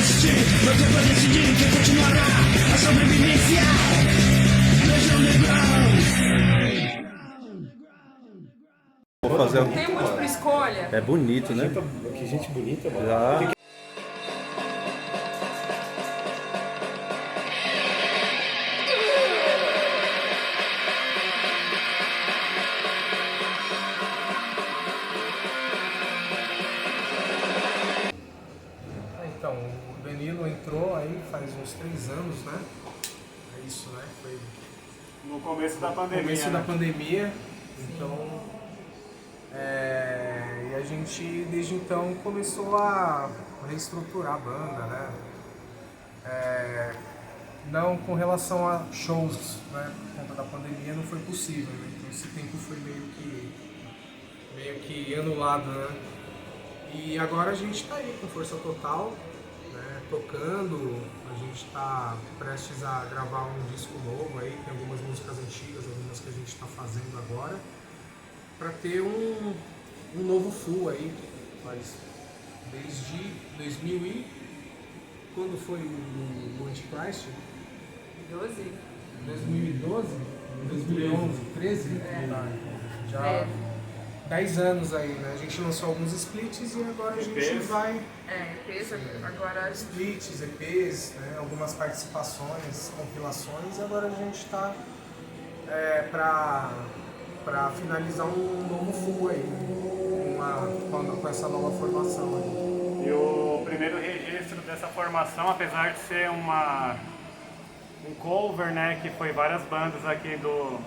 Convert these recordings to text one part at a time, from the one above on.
resistir, meu tempo é decidir quem continuará a sobrevivência. Veja underground. Vou fazer Tem múltipla escolha? É bonito, né? Que gente bonita, mano. Já. Então, o Danilo entrou aí faz uns 3 anos, né? É isso, né? Foi No começo da pandemia. começo da né? pandemia, então e a gente desde então começou a reestruturar a banda, né? Não com relação a shows, né? Por conta da pandemia não foi possível, né? Então esse tempo foi meio que anulado, né? E agora a gente tá aí com força total, né? Tocando, a gente tá prestes a gravar um disco novo aí, tem algumas músicas antigas, algumas que a gente tá fazendo agora, para ter um novo full aí, mas desde 2000 e... quando foi o Antichrist? 12? 2012? 2011? 13? Tá, já É. 10 anos aí, né? A gente lançou alguns splits e agora a gente EPs. vai... Pensa agora. Splits, EPs, né? Algumas participações, compilações, e agora a gente está para finalizar um novo full aí, com essa nova formação aí. E o primeiro registro dessa formação, apesar de ser um cover, né, que foi várias bandas aqui do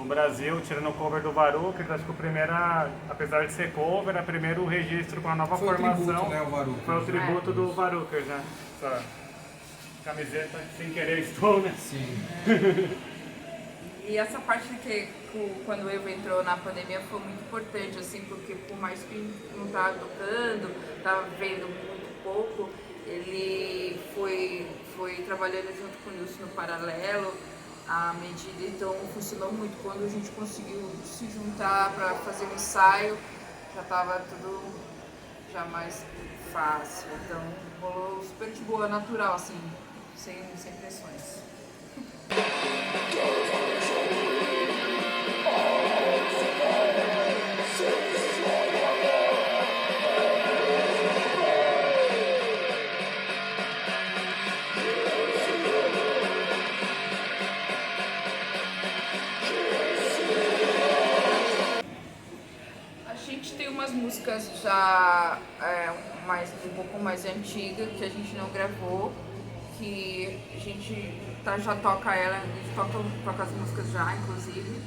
Brasil, tirando o cover do Varukers, acho que o primeiro, apesar de ser cover, é o primeiro registro com a nova Foi o formação. tributo, né, o Varukers. Foi o tributo do Varukers, né? Essa camiseta sem querer estou, né? Sim. E essa parte que quando o Evo entrou na pandemia foi muito importante, assim, porque por mais que não estava tocando, estava vendo muito pouco, ele foi trabalhando junto com o Nilson no paralelo, à medida, então funcionou muito. Quando a gente conseguiu se juntar para fazer um ensaio, já estava tudo já mais fácil, então rolou super de boa, natural, assim, sem pressões. A gente tem umas músicas já um pouco mais antigas que a gente não gravou, que a gente já toca ela, a gente toca as músicas já, inclusive.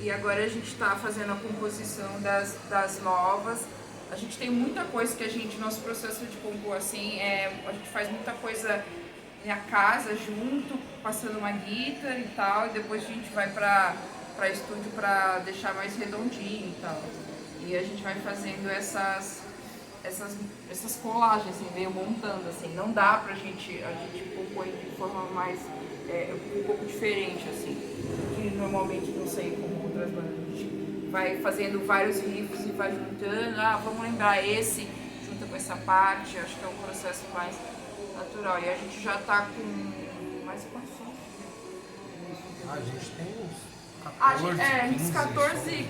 E agora a gente está fazendo a composição das novas. A gente tem muita coisa que nosso processo de compor assim, a gente faz muita coisa na casa junto, passando uma guitarra e tal, e depois a gente vai para estúdio para deixar mais redondinho e tal. E a gente vai fazendo essas colagens, assim, meio montando, assim. Não dá a gente compõe de forma mais, um pouco diferente, assim, que normalmente não sei como outras bandas. A gente vai fazendo vários riffs e vai juntando, vamos lembrar esse, junta com essa parte, acho que é um processo mais natural. E a gente já tá com mais quantos sons? A gente tem uns A gente 15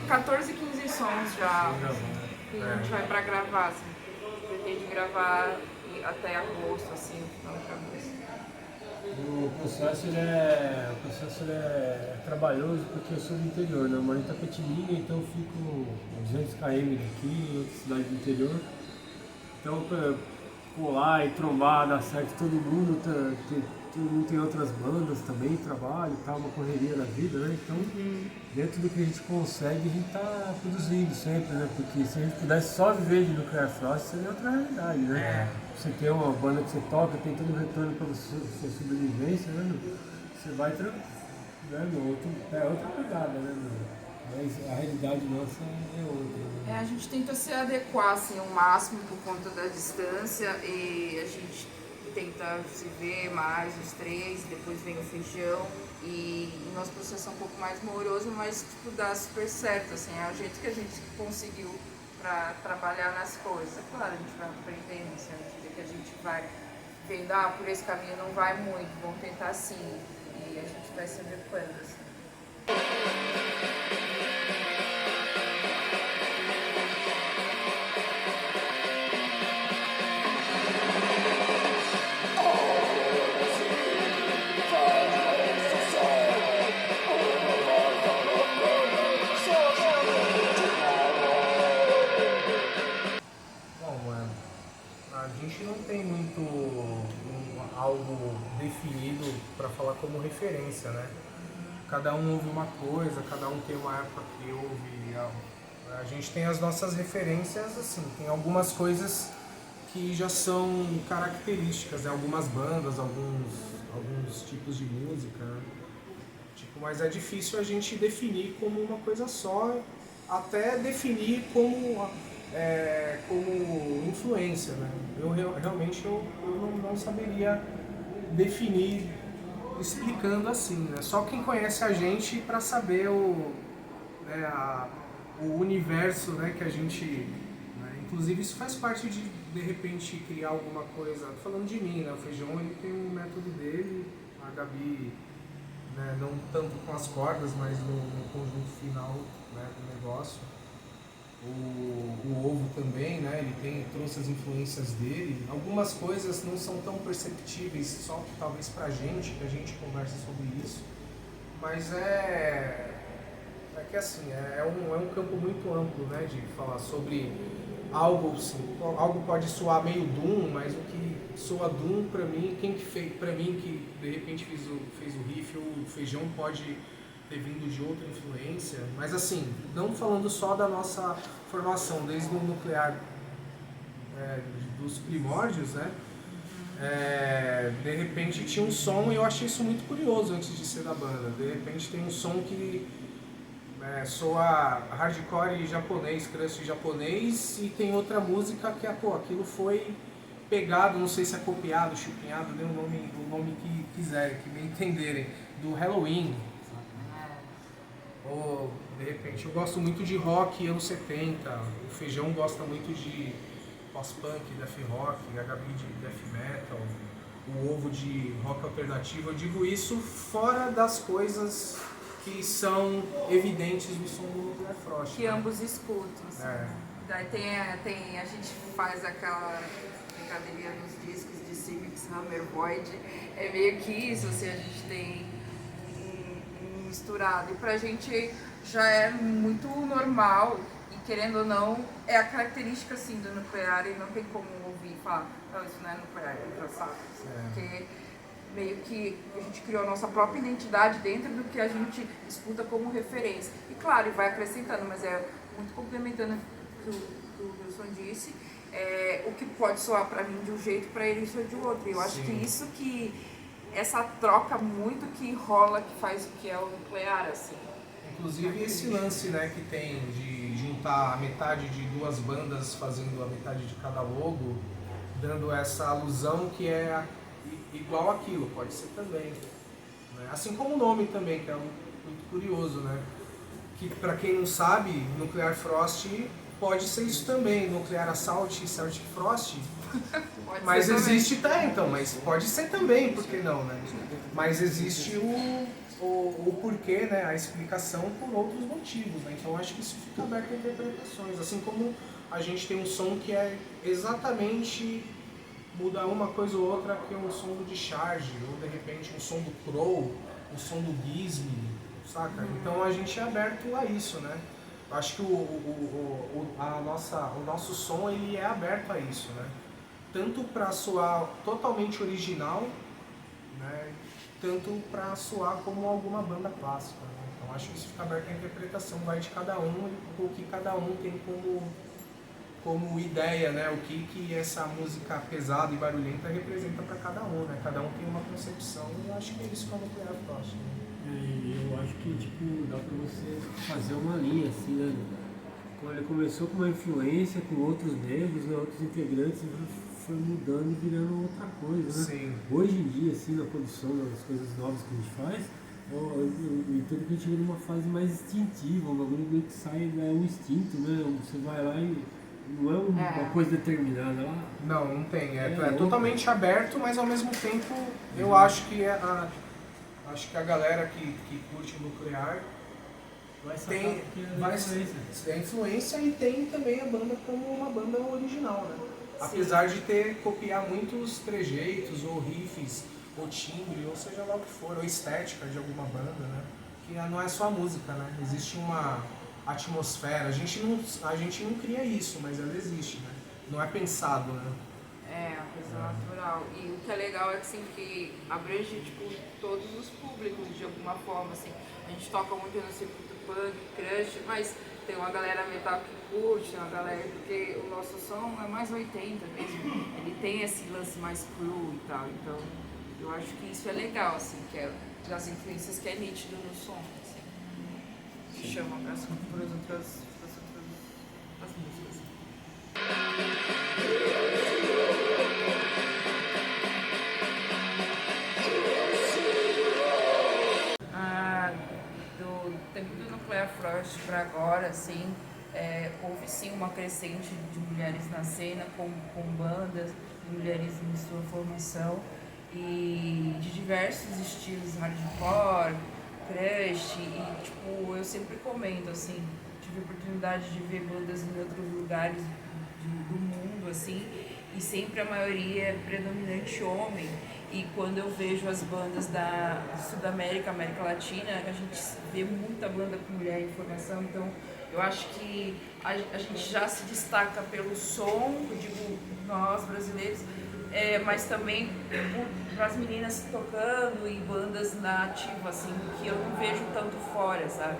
14, 15 sons já. Que a gente É. vai pra gravar, assim. Pretende gravar até agosto, assim, no final de agosto. O processo ele é trabalhoso porque eu sou do interior, né? Eu moro em Itapetininga, então eu fico 200 km daqui, em outra cidade do interior. Então, pra colar e trombar, dar certo todo mundo, todo mundo tem outras bandas também, trabalho e tal, uma correria da vida, né? Então, dentro do que a gente consegue, a gente tá produzindo sempre, né? Porque se a gente pudesse só viver de Nuclear Frost, seria outra realidade, né? Você tem uma banda que você toca, tem todo o retorno para sua sobrevivência, né? Você vai tranquilo, né? Outra pegada, né? Mas a realidade nossa é outra. Né? A gente tenta se adequar, assim, ao máximo por conta da distância e a gente tenta se ver mais os três, depois vem o feijão e o nosso processo é um pouco mais moroso, mas tipo, dá super certo, assim, é o jeito que a gente conseguiu para trabalhar nas coisas. É claro, a gente vai aprendendo, assim, à medida que a gente vai vendo, por esse caminho não vai muito, vamos tentar assim. E a gente vai se adequando, assim. Bom, mano, a gente não tem muito algo definido para falar como referência, né? Cada um ouve uma coisa, cada um tem uma época que ouve algo. A gente tem as nossas referências, assim, tem algumas coisas que já são características, né? Algumas bandas, alguns tipos de música, né? Tipo, mas é difícil a gente definir como uma coisa só, até definir como influência, né? Realmente não saberia definir explicando assim, né? Só quem conhece a gente para saber o universo, né, que a gente... Né? Inclusive isso faz parte de repente criar alguma coisa, falando de mim, né? O Feijão ele tem um método dele, a Gabi, né, não tanto com as cordas, mas no conjunto final, né, do negócio. O Ovo também, né, ele trouxe as influências dele. Algumas coisas não são tão perceptíveis, só talvez pra gente, que a gente conversa sobre isso. Mas é que assim, é um campo muito amplo, né, de falar sobre algo assim. Algo pode soar meio Doom, mas o que soa Doom pra mim, quem que fez, pra mim que de repente fez o riff, o Feijão pode ter vindo de outra influência, mas assim, não falando só da nossa formação, desde o nuclear, dos primórdios, né? De repente tinha um som, e eu achei isso muito curioso antes de ser da banda. De repente tem um som que soa hardcore japonês, crust japonês, e tem outra música que aquilo foi pegado, não sei se é copiado, chupinhado, dê o nome que quiserem, que me entenderem, do Halloween. Ou, de repente, eu gosto muito de rock anos 70, o Feijão gosta muito de post-punk, death rock, a Gabi de death metal, o Ovo de rock alternativo. Eu digo isso fora das coisas que são evidentes no som do Nuclear Frost. Que ambos escutam. Assim. Daí a gente faz aquela brincadeirinha nos discos de Civics Hammer Void. É meio que isso, assim, a gente tem misturado. E pra gente já é muito normal, e querendo ou não, é a característica assim do nuclear, e não tem como ouvir e falar, não, isso não é nuclear, é engraçado. Porque meio que a gente criou a nossa própria identidade dentro do que a gente escuta como referência. E claro, vai acrescentando, mas é muito complementando o que o Wilson disse, o que pode soar pra mim de um jeito, pra ele soar de outro. E eu acho que isso que essa troca muito que rola, que faz o que é o nuclear, assim. Inclusive esse lance, né, que tem de juntar a metade de duas bandas fazendo a metade de cada logo, dando essa alusão que é igual àquilo, pode ser também. Né? Assim como o nome também, que é muito curioso, né? Que pra quem não sabe, Nuclear Frost pode ser isso também, Nuclear Assault e Celtic Frost. Mas existe, então, mas pode ser também, por que não, né? Mas existe o porquê, né? A explicação por outros motivos, né? Então acho que isso fica aberto a interpretações. Assim como a gente tem um som que é exatamente mudar uma coisa ou outra, que é um som do Discharge, ou de repente um som do Crow, um som do Gizmo, saca? Então a gente é aberto a isso, né? Eu acho que o nosso som ele é aberto a isso, né? Tanto para soar totalmente original, né? Tanto para soar como alguma banda clássica. Né? Então acho que isso fica aberto à interpretação, vai de cada um e o que cada um tem como ideia, né? O que essa música pesada e barulhenta representa para cada um, né? Cada um tem uma concepção e eu acho que é isso que é o Nuclear Frost. E eu acho que tipo, dá pra você fazer uma linha assim, né? Quando ele começou com uma influência, com outros membros, né, outros integrantes, foi mudando e virando outra coisa, né? Sim. Hoje em dia, assim, na produção, das coisas novas que a gente faz, e tudo que a gente chega numa fase mais instintiva, um bagulho meio que sai, é um instinto, né? Você vai lá e Não é uma coisa determinada lá. Não tem. É louco. totalmente aberto, mas ao mesmo tempo eu acho que acho que a galera que curte nuclear Vai sacar tem porque é vai influência. é influência e tem também a banda como uma banda original, né? Apesar de copiar muitos trejeitos ou riffs ou timbre, ou seja lá o que for, ou estética de alguma banda, né? Que não é só a música, né? Existe uma atmosfera. A gente não cria isso, mas ela existe, né? Não é pensado, né? É, uma coisa natural. E o que é legal é que, assim, que abrange, tipo, todos os públicos de alguma forma, assim. A gente toca muito no circuito punk, crush, mas tem uma galera metal que curte, tem uma galera... Porque o nosso som é mais 80 mesmo. Ele tem esse lance mais cru e tal. Então, eu acho que isso é legal, assim, que é das influências que é nítido no som, assim. Que chama para as outras as músicas. Do tempo do Nuclear Frost para agora, assim, houve sim uma crescente de mulheres na cena, com bandas, mulheres em sua formação, e de diversos estilos, hardcore, crush, e tipo, eu sempre comento, assim, tive a oportunidade de ver bandas em outros lugares do mundo, assim, e sempre a maioria é predominante homem. E quando eu vejo as bandas da Sudamérica, América Latina, a gente vê muita banda com mulher em formação, então eu acho que a gente já se destaca pelo som, eu digo nós brasileiros, mas também para as meninas tocando em bandas na ativa, assim, que eu não vejo tanto fora, sabe?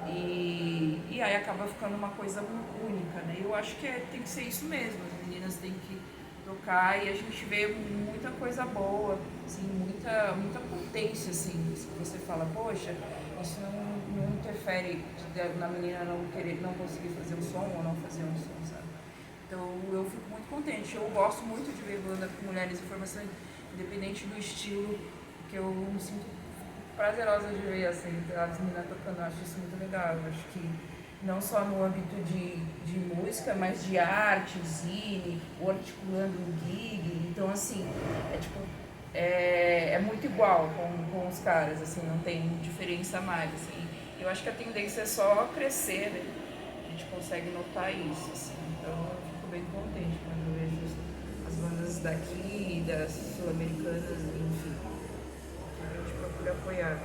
E aí acaba ficando uma coisa única, né? Eu acho que tem que ser isso mesmo, as meninas têm que tocar e a gente vê muita coisa boa, assim, muita potência, assim, se você fala, poxa, isso não interfere na menina não conseguir fazer um som ou não fazer um som, sabe? Então eu fico muito contente, eu gosto muito de ver banda com mulheres em formação, independente do estilo, que eu me sinto prazerosa de ver, assim, as meninas tocando, eu acho isso muito legal, eu acho que não só no âmbito de música, mas de arte, zine, ou articulando um gig, então assim, é muito igual com os caras, assim, não tem diferença mais, assim, eu acho que a tendência é só crescer, né? A gente consegue notar isso, assim, então eu fico bem contente quando eu vejo as bandas daqui, das sul-americanas, enfim, a gente procura apoiar.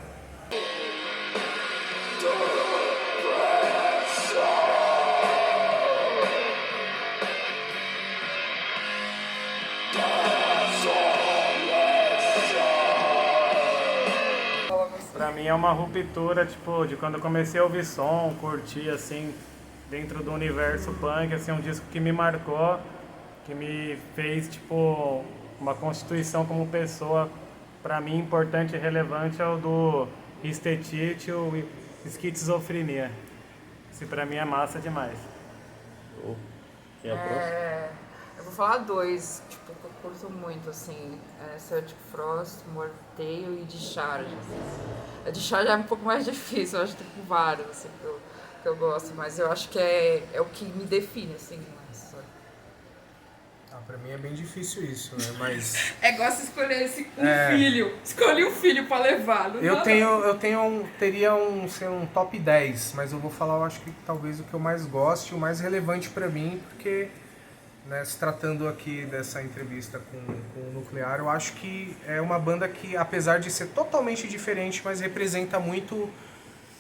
Pra mim é uma ruptura, tipo, de quando eu comecei a ouvir som, curtir, assim, dentro do universo punk, assim, um disco que me marcou, que me fez, tipo, uma constituição como pessoa, pra mim, importante e relevante, é o do Estetite, o Esquizofrenia. Esse pra mim é massa demais. E a próxima? Eu vou falar dois, tipo, que eu curto muito, assim, Celtic Frost, Morteio e Discharge. A Discharge é um pouco mais difícil, eu acho que tem vários, assim, que eu gosto, mas eu acho que é o que me define, assim, mais. Pra mim é bem difícil isso, né? Mas É igual se escolher filho, escolhi um filho pra levar, não dá, teria um top 10, mas eu vou falar, eu acho que talvez o que eu mais goste, o mais relevante pra mim, porque, né, se tratando aqui dessa entrevista com o Nuclear, eu acho que é uma banda que, apesar de ser totalmente diferente, mas representa muito,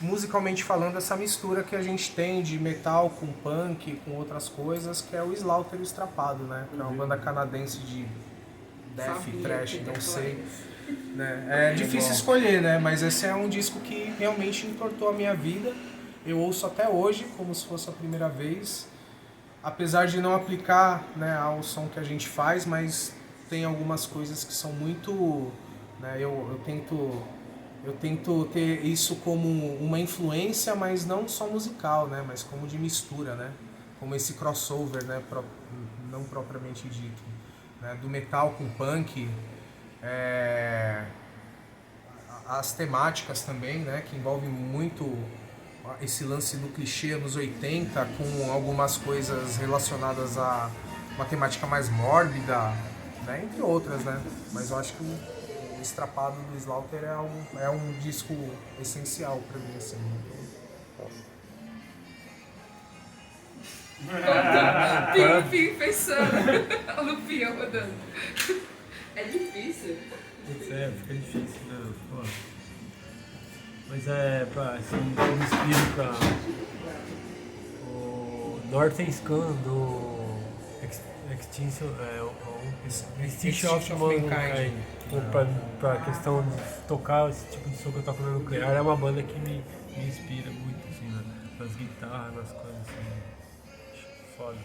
musicalmente falando, essa mistura que a gente tem de metal com punk, com outras coisas, que é o Slaughter e o Estrapado, né? Que é uma banda canadense de death, thrash, não sei. Né? É difícil escolher, né? Mas esse é um disco que realmente entortou a minha vida. Eu ouço até hoje, como se fosse a primeira vez. Apesar de não aplicar, né, ao som que a gente faz, mas tem algumas coisas que são muito... Né, eu tento ter isso como uma influência, mas não só musical, né, mas como de mistura, né? Como esse crossover, né, não propriamente dito. Né, do metal com punk, as temáticas também, né, que envolvem muito esse lance do clichê nos 80 com algumas coisas relacionadas a uma temática mais mórbida, né, entre outras, né? Mas eu acho que o Estrapado do Slaughter é um disco essencial pra mim, assim. Pim, pensando. A lupinha rodando. É difícil. Fica difícil, né? Pô. Mas assim, eu me inspiro pra o Northern Scan do Extinction of Mankind. Pra questão de tocar esse tipo de som que eu toco no nuclear, é uma banda que me inspira muito, assim, nas guitarras, nas coisas assim. Acho foda.